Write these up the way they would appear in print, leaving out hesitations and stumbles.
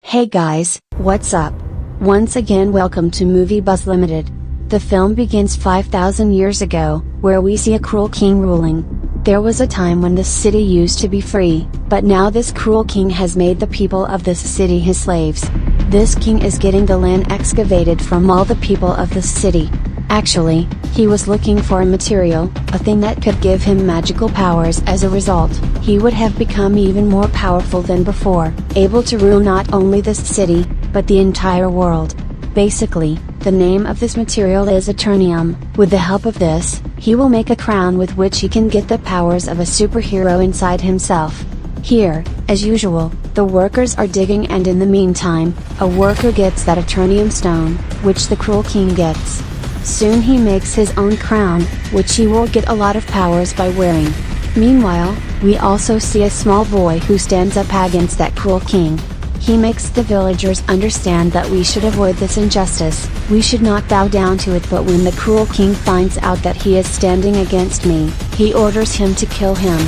Hey guys, what's up? Once again welcome to Moviebuzz Limited. The film begins 5,000 years ago, where we see a cruel king ruling. There was a time when this city used to be free, but now this cruel king has made the people of this city his slaves. This king is getting the land excavated from all the people of this city. Actually, he was looking for a material, a thing that could give him magical powers. As a result, he would have become even more powerful than before, able to rule not only this city, but the entire world. Basically, the name of this material is Eternium. With the help of this, he will make a crown with which he can get the powers of a superhero inside himself. Here, as usual, the workers are digging, and in the meantime, a worker gets that Eternium stone, which the cruel king gets. Soon he makes his own crown, which he will get a lot of powers by wearing. Meanwhile, we also see a small boy who stands up against that cruel king. He makes the villagers understand that we should avoid this injustice, we should not bow down to it, but when the cruel king finds out that he is standing against me, he orders him to kill him.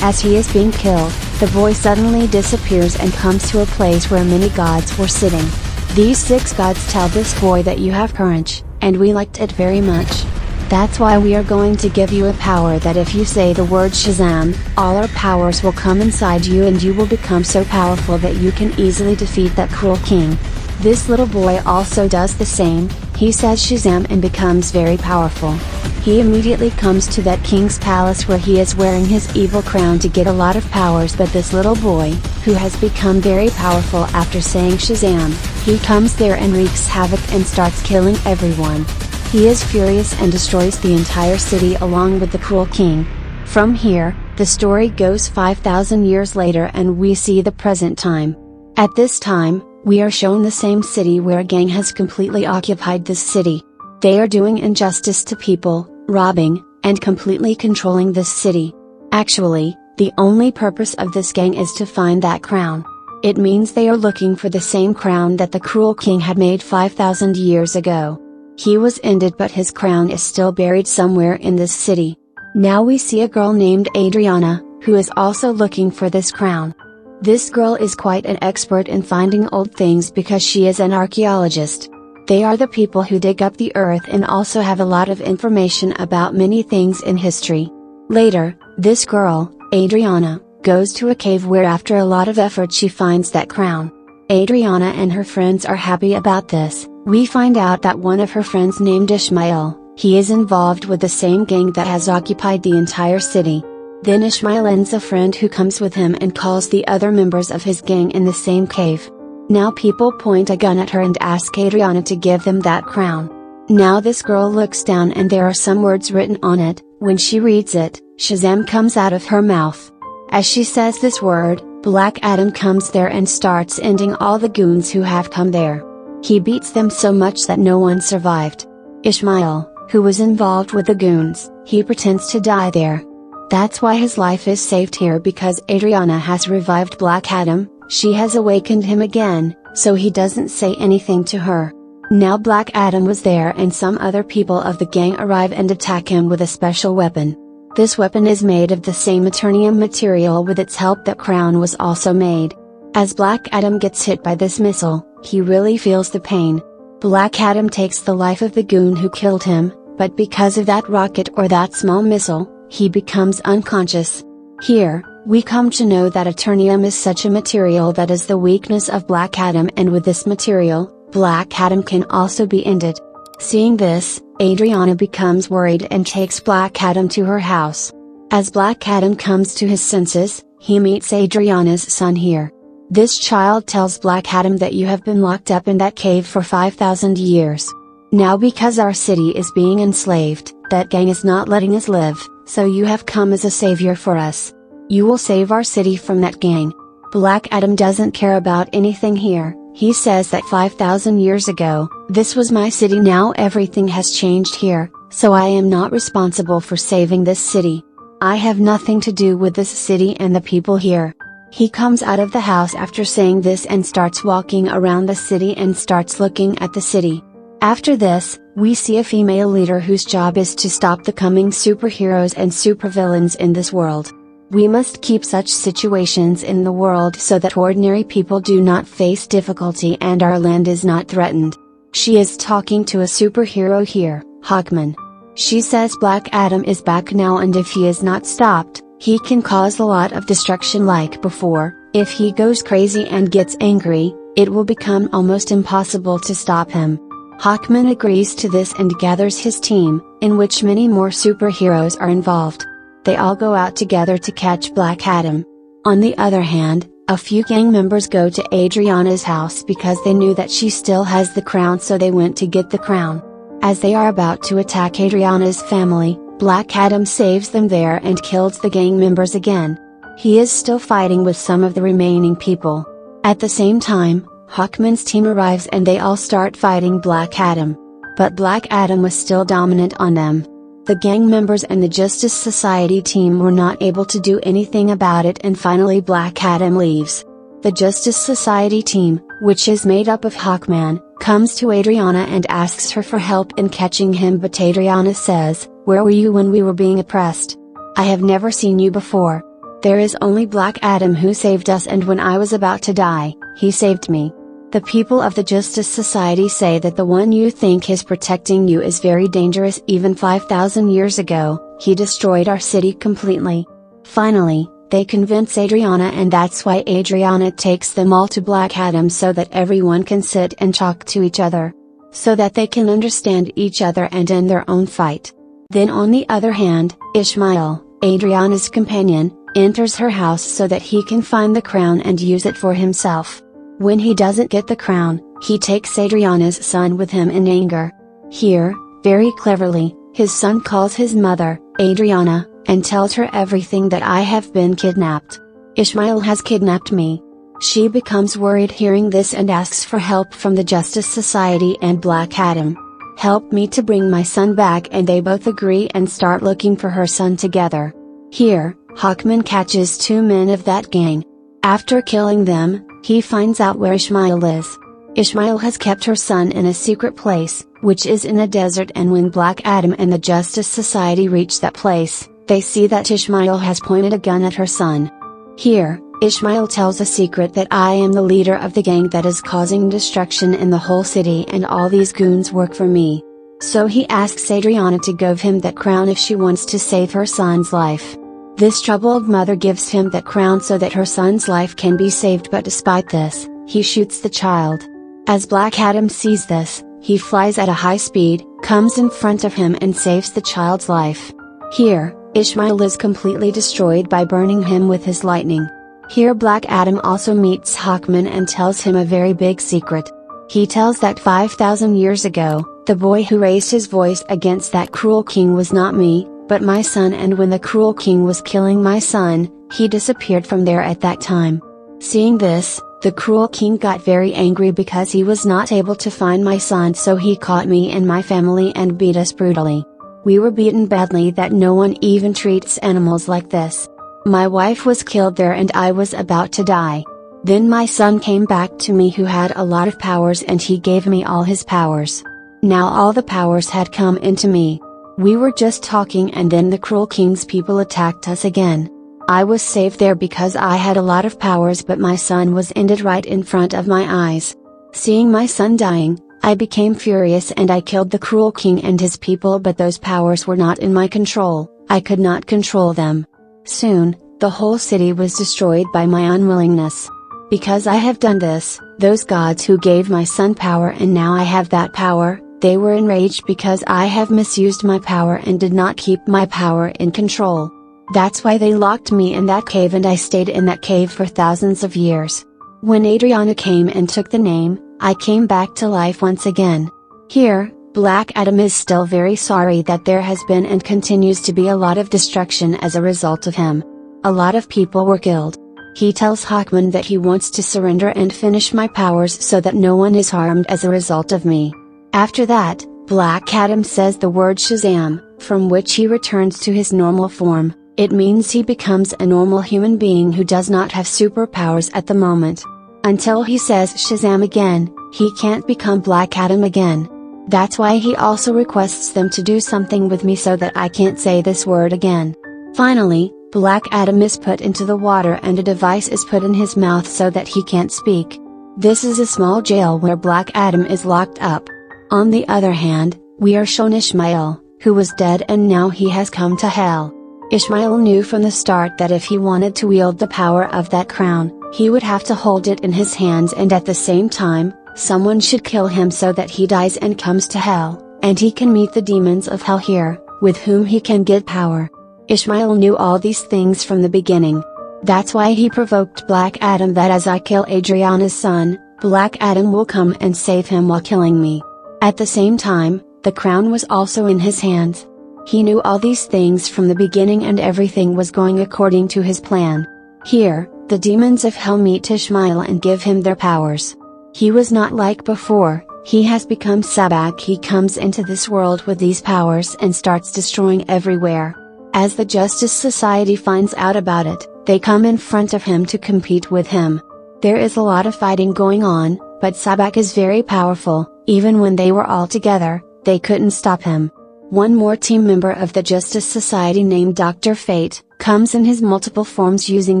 As he is being killed, the boy suddenly disappears and comes to a place where many gods were sitting. These 6 gods tell this boy that you have courage, and we liked it very much. That's why we are going to give you a power that if you say the word Shazam, all our powers will come inside you and you will become so powerful that you can easily defeat that cruel king. This little boy also does the same, he says Shazam and becomes very powerful. He immediately comes to that king's palace where he is wearing his evil crown to get a lot of powers, but this little boy, who has become very powerful after saying Shazam, he comes there and wreaks havoc and starts killing everyone. He is furious and destroys the entire city along with the cruel king. From here, the story goes 5,000 years later and we see the present time. At this time, we are shown the same city where a gang has completely occupied this city. They are doing injustice to people, robbing, and completely controlling this city. Actually, the only purpose of this gang is to find that crown. It means they are looking for the same crown that the cruel king had made 5,000 years ago. He was ended, but his crown is still buried somewhere in this city. Now we see a girl named Adriana, who is also looking for this crown. This girl is quite an expert in finding old things because she is an archaeologist. They are the people who dig up the earth and also have a lot of information about many things in history. Later, this girl, Adriana, goes to a cave where after a lot of effort she finds that crown. Adriana and her friends are happy about this. We find out that one of her friends named Ishmael, he is involved with the same gang that has occupied the entire city. Then Ishmael ends a friend who comes with him and calls the other members of his gang in the same cave. Now people point a gun at her and ask Adriana to give them that crown. Now this girl looks down and there are some words written on it. When she reads it, Shazam comes out of her mouth. As she says this word, Black Adam comes there and starts ending all the goons who have come there. He beats them so much that no one survived. Ishmael, who was involved with the goons, he pretends to die there. That's why his life is saved here, because Adriana has revived Black Adam, she has awakened him again, so he doesn't say anything to her. Now Black Adam was there and some other people of the gang arrive and attack him with a special weapon. This weapon is made of the same Eternium material with its help that crown was also made. As Black Adam gets hit by this missile, he really feels the pain. Black Adam takes the life of the goon who killed him, but because of that rocket or that small missile, he becomes unconscious. Here, we come to know that Eternium is such a material that is the weakness of Black Adam, and with this material, Black Adam can also be ended. Seeing this, Adriana becomes worried and takes Black Adam to her house. As Black Adam comes to his senses, he meets Adriana's son here. This child tells Black Adam that you have been locked up in that cave for 5,000 years. Now because our city is being enslaved, that gang is not letting us live, so you have come as a savior for us. You will save our city from that gang. Black Adam doesn't care about anything here. He says that 5,000 years ago, this was my city, now everything has changed here, so I am not responsible for saving this city. I have nothing to do with this city and the people here. He comes out of the house after saying this and starts walking around the city and starts looking at the city. After this, we see a female leader whose job is to stop the coming superheroes and supervillains in this world. We must keep such situations in the world so that ordinary people do not face difficulty and our land is not threatened. She is talking to a superhero here, Hawkman. She says Black Adam is back now and if he is not stopped, he can cause a lot of destruction like before. If he goes crazy and gets angry, it will become almost impossible to stop him. Hawkman agrees to this and gathers his team, in which many more superheroes are involved. They all go out together to catch Black Adam. On the other hand, a few gang members go to Adriana's house because they knew that she still has the crown, so they went to get the crown. As they are about to attack Adriana's family, Black Adam saves them there and kills the gang members again. He is still fighting with some of the remaining people. At the same time, Hawkman's team arrives and they all start fighting Black Adam. But Black Adam was still dominant on them. The gang members and the Justice Society team were not able to do anything about it and finally Black Adam leaves. The Justice Society team, which is made up of Hawkman, comes to Adriana and asks her for help in catching him, but Adriana says, "Where were you when we were being oppressed? I have never seen you before. There is only Black Adam who saved us, and when I was about to die, he saved me." The people of the Justice Society say that the one you think is protecting you is very dangerous. Even 5,000 years ago, he destroyed our city completely. Finally, they convince Adriana, and that's why Adriana takes them all to Black Adam so that everyone can sit and talk to each other. So that they can understand each other and end their own fight. Then on the other hand, Ishmael, Adriana's companion, enters her house so that he can find the crown and use it for himself. When he doesn't get the crown, he takes Adriana's son with him in anger. Here, very cleverly, his son calls his mother, Adriana, and tells her everything, that I have been kidnapped. Ishmael has kidnapped me. She becomes worried hearing this and asks for help from the Justice Society and Black Adam. "Help me to bring my son back," and they both agree and start looking for her son together. Here, Hawkman catches two men of that gang. After killing them, he finds out where Ishmael is. Ishmael has kept her son in a secret place, which is in a desert, and when Black Adam and the Justice Society reach that place, they see that Ishmael has pointed a gun at her son. Here, Ishmael tells a secret, that I am the leader of the gang that is causing destruction in the whole city and all these goons work for me. So he asks Adriana to give him that crown if she wants to save her son's life. This troubled mother gives him that crown so that her son's life can be saved, but despite this, he shoots the child. As Black Adam sees this, he flies at a high speed, comes in front of him and saves the child's life. Here, Ishmael is completely destroyed by burning him with his lightning. Here Black Adam also meets Hawkman and tells him a very big secret. He tells that 5,000 years ago, the boy who raised his voice against that cruel king was not me, but my son, and when the cruel king was killing my son, he disappeared from there at that time. Seeing this, the cruel king got very angry because he was not able to find my son, so he caught me and my family and beat us brutally. We were beaten badly that no one even treats animals like this. My wife was killed there and I was about to die. Then my son came back to me who had a lot of powers, and he gave me all his powers. Now all the powers had come into me. We were just talking and then the cruel king's people attacked us again. I was saved there because I had a lot of powers, but my son was ended right in front of my eyes. Seeing my son dying, I became furious and I killed the cruel king and his people, but those powers were not in my control, I could not control them. Soon, the whole city was destroyed by my unwillingness. Because I have done this, those gods who gave my son power and now I have that power, they were enraged because I have misused my power and did not keep my power in control. That's why they locked me in that cave and I stayed in that cave for thousands of years. When Adriana came and took the name, I came back to life once again. Here, Black Adam is still very sorry that there has been and continues to be a lot of destruction as a result of him. A lot of people were killed. He tells Hawkman that he wants to surrender and finish my powers so that no one is harmed as a result of me. After that, Black Adam says the word Shazam, from which he returns to his normal form. It means he becomes a normal human being who does not have superpowers at the moment. Until he says Shazam again, he can't become Black Adam again. That's why he also requests them to do something with me so that I can't say this word again. Finally, Black Adam is put into the water and a device is put in his mouth so that he can't speak. This is a small jail where Black Adam is locked up. On the other hand, we are shown Ishmael, who was dead and now he has come to hell. Ishmael knew from the start that if he wanted to wield the power of that crown, he would have to hold it in his hands, and at the same time, someone should kill him so that he dies and comes to hell, and he can meet the demons of hell here, with whom he can get power. Ishmael knew all these things from the beginning. That's why he provoked Black Adam that as I kill Adriana's son, Black Adam will come and save him while killing me. At the same time, the crown was also in his hands. He knew all these things from the beginning and everything was going according to his plan. Here, the demons of hell meet Ishmael and give him their powers. He was not like before, he has become Sabak. He comes into this world with these powers and starts destroying everywhere. As the Justice Society finds out about it, they come in front of him to compete with him. There is a lot of fighting going on, but Sabak is very powerful. Even when they were all together, they couldn't stop him. One more team member of the Justice Society named Dr. Fate, comes in his multiple forms using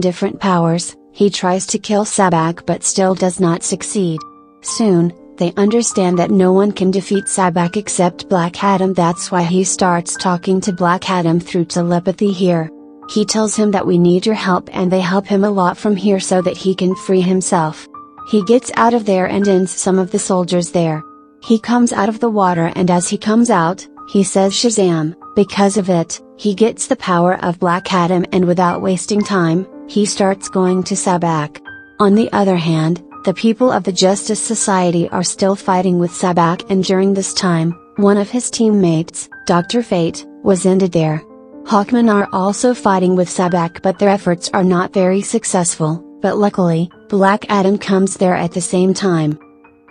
different powers. He tries to kill Sabak but still does not succeed. Soon, they understand that no one can defeat Sabak except Black Adam. That's why he starts talking to Black Adam through telepathy here. He tells him that we need your help and they help him a lot from here so that he can free himself. He gets out of there and ends some of the soldiers there. He comes out of the water and as he comes out, he says Shazam. Because of it, he gets the power of Black Adam and without wasting time, he starts going to Sabak. On the other hand, the people of the Justice Society are still fighting with Sabak, and during this time, one of his teammates, Dr. Fate, was ended there. Hawkmen are also fighting with Sabak but their efforts are not very successful, but luckily, Black Adam comes there at the same time.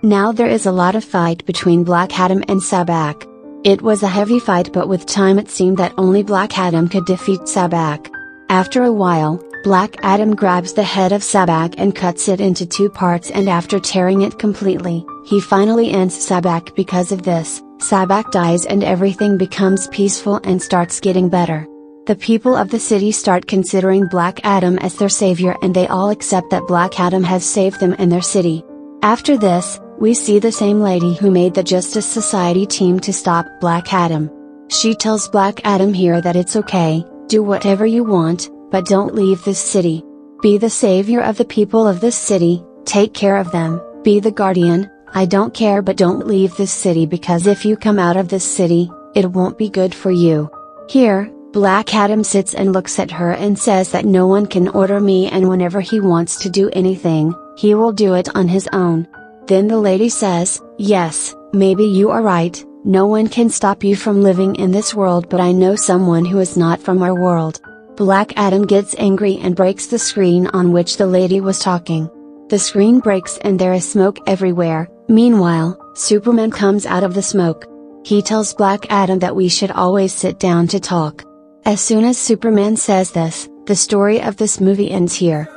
Now there is a lot of fight between Black Adam and Sabak. It was a heavy fight but with time it seemed that only Black Adam could defeat Sabak. After a while, Black Adam grabs the head of Sabak and cuts it into two parts, and after tearing it completely, he finally ends Sabak. Because of this, Sabak dies and everything becomes peaceful and starts getting better. The people of the city start considering Black Adam as their savior and they all accept that Black Adam has saved them and their city. After this, we see the same lady who made the Justice Society team to stop Black Adam. She tells Black Adam here that it's okay, do whatever you want, but don't leave this city. Be the savior of the people of this city, take care of them, be the guardian. I don't care, but don't leave this city because if you come out of this city, it won't be good for you. Here, Black Adam sits and looks at her and says that no one can order me and whenever he wants to do anything, he will do it on his own. Then the lady says, yes, maybe you are right, no one can stop you from living in this world, but I know someone who is not from our world. Black Adam gets angry and breaks the screen on which the lady was talking. The screen breaks and there is smoke everywhere. Meanwhile, Superman comes out of the smoke. He tells Black Adam that we should always sit down to talk. As soon as Superman says this, the story of this movie ends here.